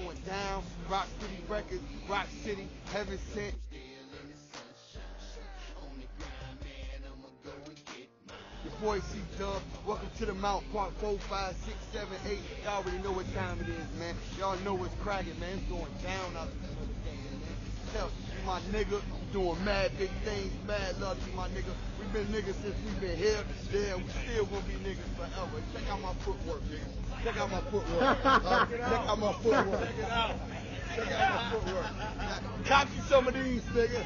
going down. Rock City Records, Rock City, Heaven Sent. Your boy C-Dub. Welcome to the Mount Park 4, 5, 6, 7, 8. Y'all already know what time it is, man. Y'all know what's cracking, man. It's going down out this motherfucker, man. Tell you my nigga, doing mad big things, mad love to my nigga. We've been niggas since we've been here. Yeah, we still gonna be niggas forever. Check out my footwork, nigga. Check out my footwork. Check out my footwork. Check it out. Check out my footwork. Copy some of these, nigga.